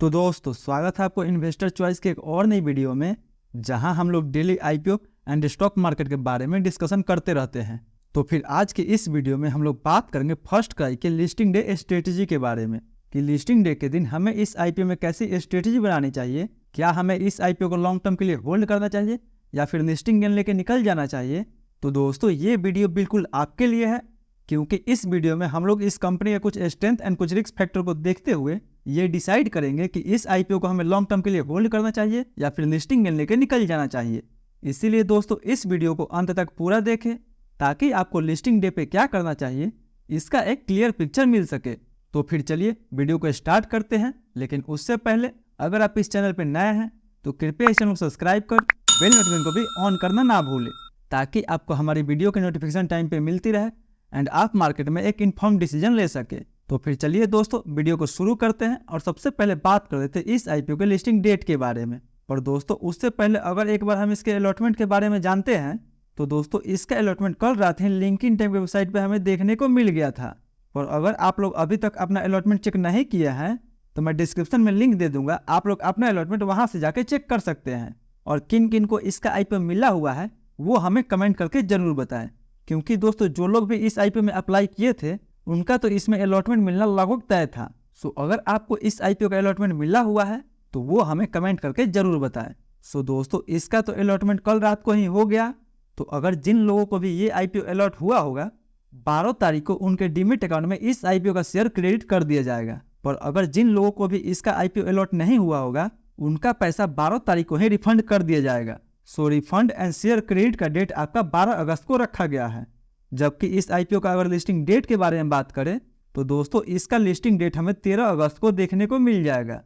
तो दोस्तों स्वागत है आपको इन्वेस्टर चॉइस के एक और नई वीडियो में, जहां हम लोग daily IPO and stock market के बारे में डिस्कशन करते रहते हैं। तो फिर आज के इस वीडियो में हम लोग बात करेंगे फर्स्ट क्राई के लिस्टिंग डे स्ट्रेटेजी के बारे में कि लिस्टिंग डे के दिन हमें इस आईपीओ में कैसी स्ट्रेटेजी बनानी चाहिए। क्या हमें इस आईपीओ को लॉन्ग टर्म के लिए होल्ड करना चाहिए या फिर लिस्टिंग गेन लेके निकल जाना चाहिए। तो दोस्तों ये वीडियो बिल्कुल आपके लिए है, क्योंकि इस वीडियो में हम लोग इस कंपनी के कुछ स्ट्रेंथ एंड कुछ रिस्क फैक्टर को देखते हुए ये डिसाइड करेंगे कि इस आईपीओ को हमें लॉन्ग टर्म के लिए होल्ड करना चाहिए या फिर लिस्टिंग गेन लेके निकल जाना चाहिए। इसीलिए दोस्तों इस वीडियो को अंत तक पूरा देखें ताकि आपको लिस्टिंग डे पे क्या करना चाहिए इसका एक क्लियर पिक्चर मिल सके। तो फिर चलिए वीडियो को स्टार्ट करते हैं, लेकिन उससे पहले अगर आप इस चैनल पर नए हैं तो कृपया इस चैनल को सब्सक्राइब कर बेल नोटिफिकेशन को भी ऑन करना ना भूलें, ताकि आपको हमारी वीडियो की नोटिफिकेशन टाइम पे मिलती रहे एंड आप मार्केट में एक इन्फॉर्म डिसीजन ले सके। तो फिर चलिए दोस्तों वीडियो को शुरू करते हैं और सबसे पहले बात कर लेते हैं इस आईपीओ के लिस्टिंग डेट के बारे में। पर दोस्तों उससे पहले अगर एक बार हम इसके अलॉटमेंट के बारे में जानते हैं तो दोस्तों इसका अलॉटमेंट कल रात ही लिंक्डइन टाइम की वेबसाइट पे हमें देखने को मिल गया था। और अगर आप लोग अभी तक अपना अलॉटमेंट चेक नहीं किया है तो मैं डिस्क्रिप्शन में लिंक दे दूंगा, आप लोग अपना अलॉटमेंट वहां से जाके चेक कर सकते हैं। और किन किन को इसका आईपीओ मिला हुआ है वो हमें कमेंट करके जरूर बताएं, क्योंकि दोस्तों जो लोग भी इस आईपीओ में अप्लाई किए थे उनका तो इसमें अलॉटमेंट मिलना लगभग तय था। सो अगर आपको इस आईपीओ का अलॉटमेंट मिला हुआ है तो वो हमें कमेंट करके जरूर बताएं। सो दोस्तों इसका तो अलॉटमेंट कल रात को ही हो गया। तो अगर जिन लोगों को भी ये आईपीओ अलॉट हुआ होगा 12 तारीख को उनके डीमेट अकाउंट में इस आईपीओ का शेयर क्रेडिट कर दिया जाएगा। पर अगर जिन लोगों को भी इसका आईपीओ अलॉट नहीं हुआ होगा उनका पैसा 12 तारीख को ही रिफंड कर दिया जाएगा। सो रिफंड एंड शेयर क्रेडिट का डेट आपका 12 अगस्त को रखा गया है। जबकि इस आईपीओ का अगर लिस्टिंग डेट के बारे में बात करें तो दोस्तों इसका लिस्टिंग डेट हमें 13 अगस्त को देखने को मिल जाएगा।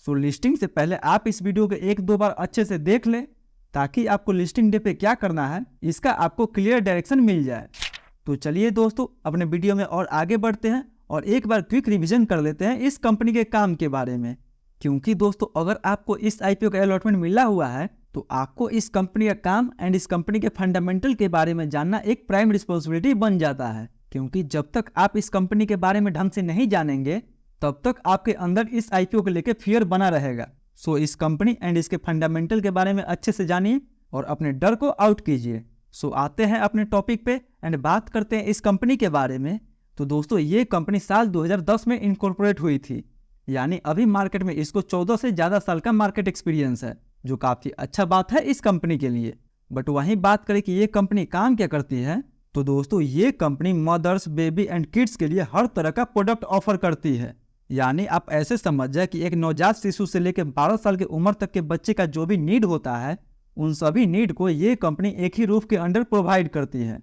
सो लिस्टिंग से पहले आप इस वीडियो को 1-2 बार अच्छे से देख लें ताकि आपको लिस्टिंग डे पे क्या करना है इसका आपको क्लियर डायरेक्शन मिल जाए। तो चलिए दोस्तों अपने वीडियो में और आगे बढ़ते हैं और एक बार क्विक रिविजन कर लेते हैं इस कंपनी के काम के बारे में। क्योंकि दोस्तों अगर आपको इस आईपीओ का अलॉटमेंट मिला हुआ है तो आपको इस कंपनी का काम एंड इस कंपनी के फंडामेंटल के बारे में जानना एक प्राइम रिस्पॉन्सिबिलिटी बन जाता है। क्योंकि जब तक आप इस कंपनी के बारे में ढंग से नहीं जानेंगे तब तक आपके अंदर इस आईपीओ को लेकर फियर बना रहेगा। सो इस कंपनी एंड इसके फंडामेंटल के बारे में अच्छे से जानिए और अपने डर को आउट कीजिए। सो आते हैं अपने टॉपिक पे एंड बात करते हैं इस कंपनी के बारे में। तो दोस्तों ये कंपनी साल 2010 में इनकॉर्पोरेट हुई थी, यानी अभी मार्केट में इसको 14 से ज़्यादा साल का मार्केट एक्सपीरियंस है, जो काफ़ी अच्छा बात है इस कंपनी के लिए। बट वहीं बात करें कि ये कंपनी काम क्या करती है तो दोस्तों ये company mothers, baby and kids के लिए हर तरह का प्रोडक्ट ऑफर करती है। यानी आप ऐसे समझ जाए कि एक नवजात शिशु से लेकर 12 साल की उम्र तक के बच्चे का जो भी नीड होता है उन सभी नीड को ये कंपनी एक ही रूफ के अंडर प्रोवाइड करती है।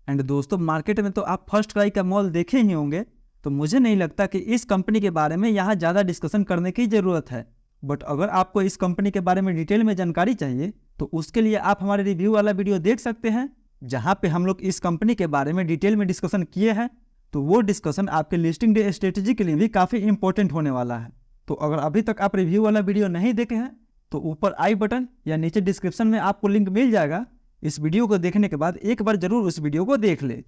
एंड दोस्तों मार्केट में तो आप फर्स्ट क्राई का मॉल देखे ही होंगे, तो मुझे नहीं लगता कि इस कंपनी के बारे में यहाँ ज़्यादा डिस्कशन करने की ज़रूरत है। बट अगर आपको इस कंपनी के बारे में डिटेल में जानकारी चाहिए तो उसके लिए आप हमारे रिव्यू वाला वीडियो देख सकते हैं, जहाँ पे हम लोग इस कंपनी के बारे में डिटेल में डिस्कशन किए हैं। तो वो डिस्कशन आपके लिस्टिंग डे स्ट्रेटेजी के लिए भी काफ़ी इंपॉर्टेंट होने वाला है। तो अगर अभी तक आप रिव्यू वाला वीडियो नहीं देखे हैं तो ऊपर आई बटन या नीचे डिस्क्रिप्शन में आपको लिंक मिल जाएगा। इस वीडियो को देखने के बाद एक बार जरूर उस वीडियो को देख ले।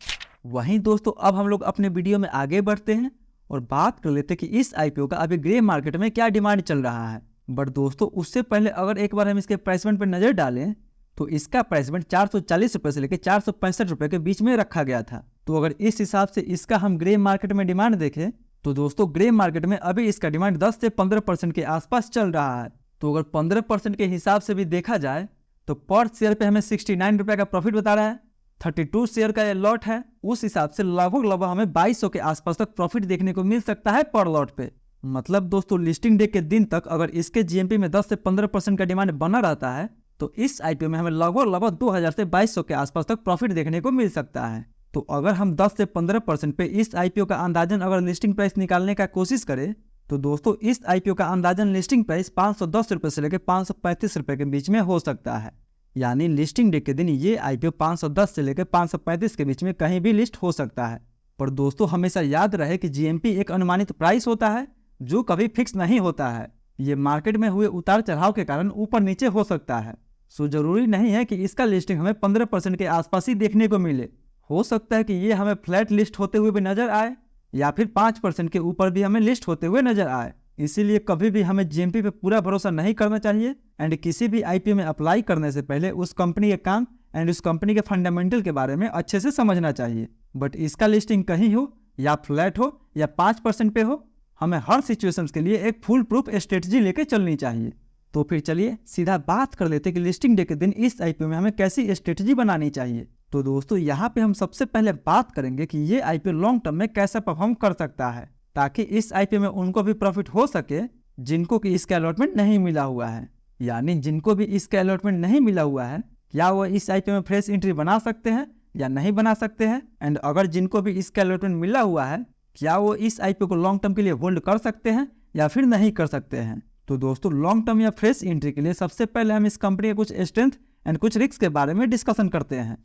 वहीं दोस्तों अब हम लोग अपने वीडियो में आगे बढ़ते हैं और बात कर लेते हैं कि इस आईपीओ का अभी ग्रे मार्केट में क्या डिमांड चल रहा है। बट दोस्तों उससे पहले अगर एक बार हम इसके प्राइसमेंट पर नजर डालें तो इसका प्राइसमेंट 440 रुपये से लेकर 465 रुपये के बीच में रखा गया था। तो अगर इस हिसाब से इसका हम ग्रे मार्केट में डिमांड देखें तो दोस्तों ग्रे मार्केट में अभी इसका डिमांड 10 से 15% के आसपास चल रहा है। तो अगर 15% के हिसाब से भी देखा जाए तो पर शेयर पे हमें 69 रुपये का प्रॉफिट बता रहा है। 32 शेयर का ये लॉट है, उस हिसाब से लगभग हमें 2200 के आसपास तक प्रॉफिट देखने को मिल सकता है पर लॉट पे। मतलब दोस्तों लिस्टिंग डे के दिन तक अगर इसके जीएमपी में 10 से 15% का डिमांड बना रहता है तो इस आईपीओ में हमें लगभग 2000 से 2200 के आसपास तक प्रॉफिट देखने को मिल सकता है। तो अगर हम 10 से 15% पे इस आईपीओ का अंदाजन अगर लिस्टिंग प्राइस निकालने का कोशिश करें तो दोस्तों इस आईपीओ का अंदाजन लिस्टिंग प्राइस 510 रुपये से लेकर 535 रुपये के बीच में हो सकता है। यानी लिस्टिंग डे के दिन ये आईपीओ 510 से लेकर 535 के बीच में कहीं भी लिस्ट हो सकता है। पर दोस्तों हमेशा याद रहे कि जीएमपी एक अनुमानित प्राइस होता है जो कभी फिक्स नहीं होता है। ये मार्केट में हुए उतार चढ़ाव के कारण ऊपर नीचे हो सकता है। सो जरूरी नहीं है कि इसका लिस्टिंग हमें 15% के आसपास ही देखने को मिले। हो सकता है कि ये हमें फ्लैट लिस्ट होते हुए भी नजर आए या फिर 5% के ऊपर भी हमें लिस्ट होते हुए नजर आए। इसीलिए कभी भी हमें जीएमपी पे पूरा भरोसा नहीं करना चाहिए एंड किसी भी आईपीओ में अप्लाई करने से पहले उस कंपनी के काम एंड उस कंपनी के फंडामेंटल के बारे में अच्छे से समझना चाहिए। बट इसका लिस्टिंग कहीं हो या फ्लैट हो या 5% पे हो, हमें हर सिचुएशंस के लिए एक फुल प्रूफ स्ट्रेटजी लेके चलनी चाहिए। तो फिर चलिए सीधा बात कर लेते कि लिस्टिंग डे के दिन इस आईपीओ में हमें कैसी स्ट्रेटजी बनानी चाहिए। तो दोस्तों यहाँ पे हम सबसे पहले बात करेंगे कि ये आईपीओ लॉन्ग टर्म में कैसे परफॉर्म कर सकता है, ताकि इस आईपीओ में उनको भी प्रॉफिट हो सके जिनको कि इसका अलॉटमेंट नहीं मिला हुआ है। यानी जिनको भी इसका अलॉटमेंट नहीं मिला हुआ है, क्या वो इस आईपीओ में फ्रेश एंट्री बना सकते हैं या नहीं बना सकते हैं, एंड अगर जिनको भी इसका अलॉटमेंट मिला हुआ है, क्या वो इस आईपीओ को लॉन्ग टर्म के लिए होल्ड कर सकते हैं या फिर नहीं कर सकते हैं। तो दोस्तों लॉन्ग टर्म या फ्रेश एंट्री के लिए सबसे पहले हम इस कंपनी के कुछ स्ट्रेंथ एंड कुछ रिस्क के बारे में डिस्कशन करते हैं।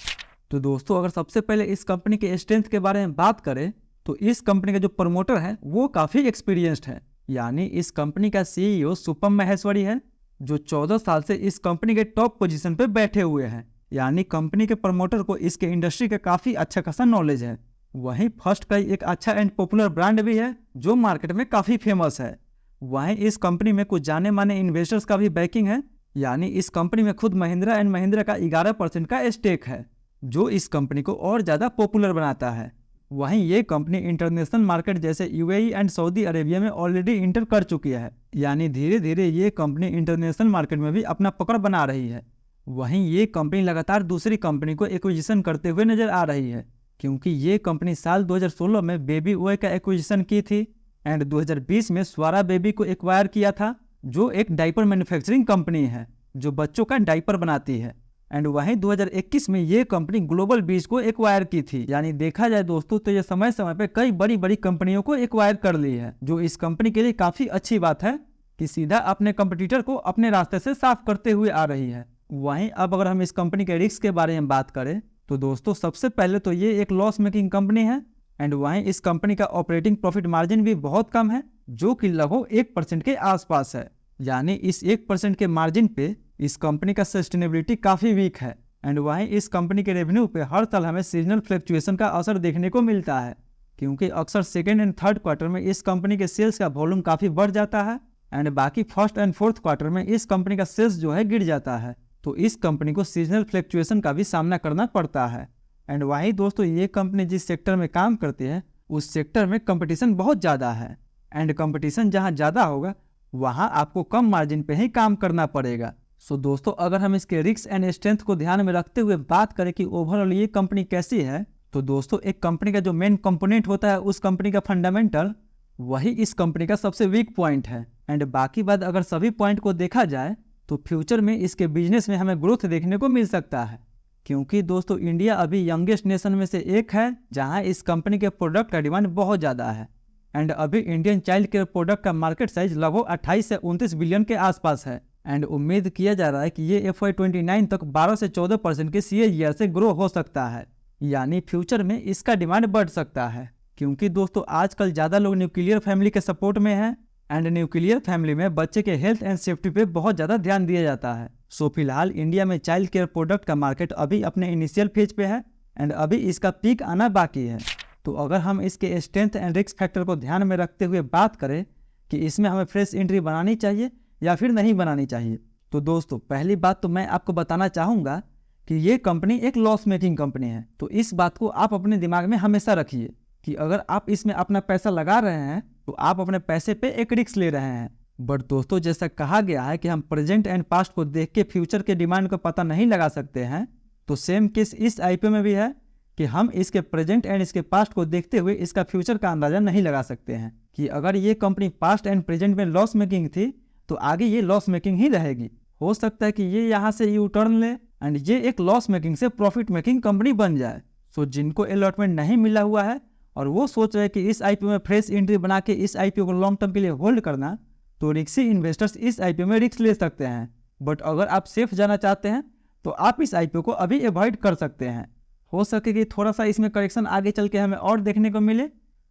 तो दोस्तों अगर सबसे पहले इस कंपनी के स्ट्रेंथ के बारे में बात करें तो इस कंपनी का जो प्रमोटर है वो काफी एक्सपीरियंस्ड है। यानी इस कंपनी का सीईओ सुपम महेश्वरी है, जो 14 साल से इस कंपनी के टॉप पोजीशन पे बैठे हुए हैं। यानी कंपनी के प्रमोटर को इसके इंडस्ट्री का काफी अच्छा खासा नॉलेज है। वहीं फर्स्ट क्राई एक अच्छा एंड पॉपुलर ब्रांड भी है जो मार्केट में काफी फेमस है। वहीं इस कंपनी में कुछ जाने माने इन्वेस्टर्स का भी बैकिंग है। यानी इस कंपनी में खुद महिंद्रा एंड महिंद्रा का 11% का स्टेक है, जो इस कंपनी को और ज्यादा पॉपुलर बनाता है। वहीं ये कंपनी इंटरनेशनल मार्केट जैसे यूएई एंड सऊदी अरेबिया में ऑलरेडी इंटर कर चुकी है। यानी धीरे धीरे ये कंपनी इंटरनेशनल मार्केट में भी अपना पकड़ बना रही है। वहीं ये कंपनी लगातार दूसरी कंपनी को एक्विजिशन करते हुए नजर आ रही है, क्योंकि ये कंपनी साल 2016 में बेबी ओए का एक्विजिशन की थी एंड 2020 में स्वारा बेबी को एक्वायर किया था, जो एक डाइपर मैन्युफैक्चरिंग कंपनी है जो बच्चों का डाइपर बनाती है। एंड वहीं 2021 में ये कंपनी ग्लोबल बीज को एक्वायर की थी। यानी देखा जाए दोस्तों तो ये समय समय पे कई बड़ी बड़ी कंपनियों को एक्वायर कर ली है, जो इस कंपनी के लिए काफी अच्छी बात है कि सीधा अपने कंपटीटर को अपने रास्ते से साफ करते हुए आ रही है। वहीं अब अगर हम इस कंपनी के रिस्क के बारे में बात करें तो दोस्तों सबसे पहले तो ये एक लॉस मेकिंग कंपनी है एंड वहीं इस कंपनी का ऑपरेटिंग प्रॉफिट मार्जिन भी बहुत कम है, जो कि लगभग 1% के आसपास है। यानी इस 1% के मार्जिन पे इस कंपनी का सस्टेनेबिलिटी काफी वीक है। एंड वहीं इस कंपनी के रेवेन्यू पे हर साल हमें सीजनल फ्लक्चुएशन का असर देखने को मिलता है, क्योंकि अक्सर सेकेंड एंड थर्ड क्वार्टर में इस कंपनी के सेल्स का वॉल्यूम काफी बढ़ जाता है एंड बाकी फर्स्ट एंड फोर्थ क्वार्टर में इस कंपनी का सेल्स जो है गिर जाता है। तो इस कंपनी को सीजनल फ्लक्चुएशन का भी सामना करना पड़ता है। एंड वहीं दोस्तों ये कंपनी जिस सेक्टर में काम करती है उस सेक्टर में कंपटीशन बहुत ज़्यादा है एंड कंपटीशन जहां ज़्यादा होगा वहां आपको कम मार्जिन पे ही काम करना पड़ेगा। सो दोस्तों अगर हम इसके रिस्क एंड स्ट्रेंथ को ध्यान में रखते हुए बात करें कि ओवरऑल ये कंपनी कैसी है, तो दोस्तों एक कंपनी का जो मेन कंपोनेंट होता है उस कंपनी का फंडामेंटल, वही इस कंपनी का सबसे वीक पॉइंट है। एंड बाकी बात अगर सभी पॉइंट को देखा जाए तो फ्यूचर में इसके बिजनेस में हमें ग्रोथ देखने को मिल सकता है, क्योंकि दोस्तों इंडिया अभी यंगेस्ट नेशन में से एक है जहां इस कंपनी के प्रोडक्ट का डिमांड बहुत ज़्यादा है। एंड अभी इंडियन चाइल्ड केयर प्रोडक्ट का मार्केट साइज लगभग 28 से 29 बिलियन के आसपास है। एंड उम्मीद किया जा रहा है कि ये FY29 तक 12 से 14% के CAGR से ग्रो हो सकता है। यानी फ्यूचर में इसका डिमांड बढ़ सकता है, क्योंकि दोस्तों आजकल ज़्यादा लोग न्यूक्लियर फैमिली के सपोर्ट में हैं एंड न्यूक्लियर फैमिली में बच्चे के हेल्थ एंड सेफ्टी पे बहुत ज़्यादा ध्यान दिया जाता है। सो फिलहाल इंडिया में चाइल्ड केयर प्रोडक्ट का मार्केट अभी अपने इनिशियल फेज पे है एंड अभी इसका पीक आना बाकी है। तो अगर हम इसके स्ट्रेंथ एंड रिस्क फैक्टर को ध्यान में रखते हुए बात करें कि इसमें हमें फ्रेश एंट्री बनानी चाहिए या फिर नहीं बनानी चाहिए, तो दोस्तों पहली बात तो मैं आपको बताना चाहूँगा कि ये कंपनी एक लॉस मेकिंग कंपनी है। तो इस बात को आप अपने दिमाग में हमेशा रखिए कि अगर आप इसमें अपना पैसा लगा रहे हैं तो आप अपने पैसे पे एक रिस्क ले रहे हैं। बट दोस्तों जैसा कहा गया है कि हम प्रेजेंट एंड पास्ट को देख के फ्यूचर के डिमांड को पता नहीं लगा सकते हैं, तो सेम केस इस आईपीओ में भी है कि हम इसके प्रेजेंट एंड इसके पास्ट को देखते हुए इसका फ्यूचर का अंदाजा नहीं लगा सकते हैं कि अगर ये कंपनी पास्ट एंड प्रेजेंट में लॉस मेकिंग थी तो आगे ये लॉस मेकिंग ही रहेगी। हो सकता है कि ये यहाँ से यू टर्न ले एंड ये एक लॉस मेकिंग से प्रॉफिट मेकिंग कंपनी बन जाए। सो जिनको अलॉटमेंट नहीं मिला हुआ है और वो सोच रहे हैं कि इस आईपीओ में फ्रेश एंट्री बना के इस आईपीओ को लॉन्ग टर्म के लिए होल्ड करना, तो रिक्सी इन्वेस्टर्स इस आईपीओ में रिस्क ले सकते हैं। बट अगर आप सेफ जाना चाहते हैं तो आप इस आईपीओ को अभी अवॉइड कर सकते हैं। हो सके कि थोड़ा सा इसमें करेक्शन आगे चल के हमें और देखने को मिले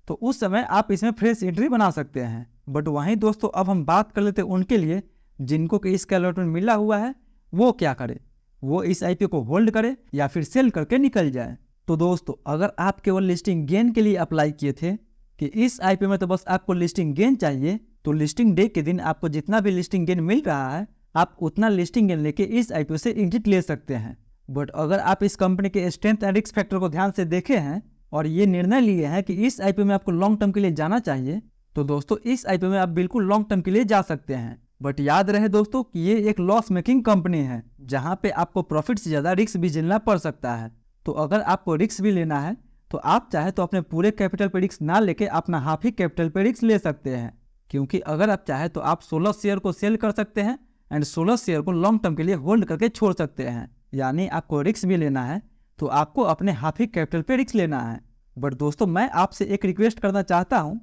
तो उस समय आप इसमें फ्रेश एंट्री बना सकते हैं। बट वहीं दोस्तों अब हम बात कर लेते हैं उनके लिए जिनको कि इसका अलॉटमेंट मिला हुआ है, वो क्या करे, वो इस आईपीओ को होल्ड करे या फिर सेल करके निकल जाए। तो दोस्तों अगर आप केवल लिस्टिंग गेन के लिए अप्लाई किए थे कि इस आईपीओ में तो बस आपको लिस्टिंग गेन चाहिए, तो लिस्टिंग डे के दिन आपको जितना भी लिस्टिंग गेन मिल रहा है आप उतना लिस्टिंग गेन लेके इस आईपीओ से एग्जिट ले सकते हैं। बट अगर आप इस कंपनी के स्ट्रेंथ एंड रिस्क फैक्टर को ध्यान से देखे हैं और ये निर्णय लिए हैं कि इस आईपीओ में आपको लॉन्ग टर्म के लिए जाना चाहिए, तो दोस्तों इस आईपीओ में आप बिल्कुल लॉन्ग टर्म के लिए जा सकते हैं। बट याद रहे दोस्तों कि ये एक लॉस मेकिंग कंपनी है जहां पे आपको प्रॉफिट से ज्यादा रिस्क भी झेलना पड़ सकता है। तो अगर आपको रिस्क भी लेना है तो आप चाहे तो अपने पूरे कैपिटल पे रिस्क ना लेके अपना हाफ ही कैपिटल पे रिस्क ले सकते हैं, क्योंकि अगर आप चाहे तो आप 16 शेयर को सेल कर सकते हैं एंड 16 शेयर को लॉन्ग टर्म के लिए होल्ड करके छोड़ सकते हैं। यानी आपको रिस्क भी लेना है तो आपको अपने हाफ ही कैपिटल पे रिस्क लेना है। बट दोस्तों मैं आपसे एक रिक्वेस्ट करना चाहता हूं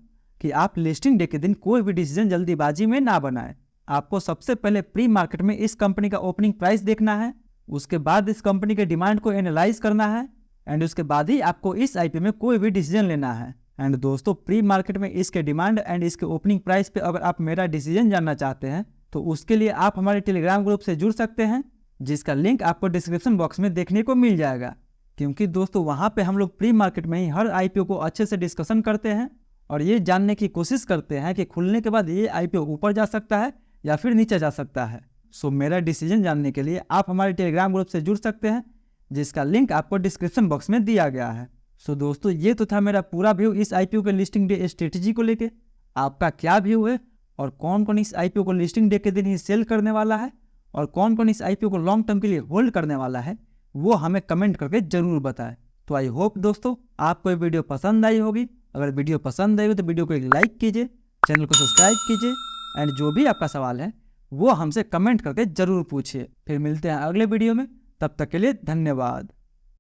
कि आप लिस्टिंग डे के दिन कोई भी डिसीजन जल्दीबाजी में ना बनाएं। आपको सबसे पहले प्री मार्केट में इस कंपनी का ओपनिंग प्राइस देखना है, उसके बाद इस कंपनी के डिमांड को एनालाइज करना है एंड उसके बाद ही आपको इस आईपीओ में कोई भी डिसीजन लेना है। एंड दोस्तों प्री मार्केट में इसके डिमांड एंड इसके ओपनिंग प्राइस पे अगर आप मेरा डिसीजन जानना चाहते हैं तो उसके लिए आप हमारे टेलीग्राम ग्रुप से जुड़ सकते हैं, जिसका लिंक आपको डिस्क्रिप्शन बॉक्स में देखने को मिल जाएगा। क्योंकि दोस्तों वहाँ पे हम लोग प्री मार्केट में ही हर आईपीओ को अच्छे से डिस्कशन करते हैं और ये जानने की कोशिश करते हैं कि खुलने के बाद ये आईपीओ ऊपर जा सकता है या फिर नीचे जा सकता है। सो मेरा डिसीजन जानने के लिए आप हमारे टेलीग्राम ग्रुप से जुड़ सकते हैं, जिसका लिंक आपको डिस्क्रिप्शन बॉक्स में दिया गया है। सो दोस्तों ये तो था मेरा पूरा व्यू इस आईपीओ के लिस्टिंग डे स्ट्रेटेजी को लेके। आपका क्या व्यू है और कौन कौन इस आईपीओ को लिस्टिंग डे के दिन ही सेल करने वाला है और कौन कौन इस आईपीओ को लॉन्ग टर्म के लिए होल्ड करने वाला है, वो हमें कमेंट करके जरूर बताएं। तो आई होप दोस्तों आपको ये वीडियो पसंद आई होगी। अगर वीडियो पसंद आई हो तो वीडियो को एक लाइक कीजिए, चैनल को सब्सक्राइब कीजिए एंड जो भी आपका सवाल है वो हमसे कमेंट करके जरूर पूछिए। फिर मिलते हैं अगले वीडियो में, तब तक के लिए धन्यवाद।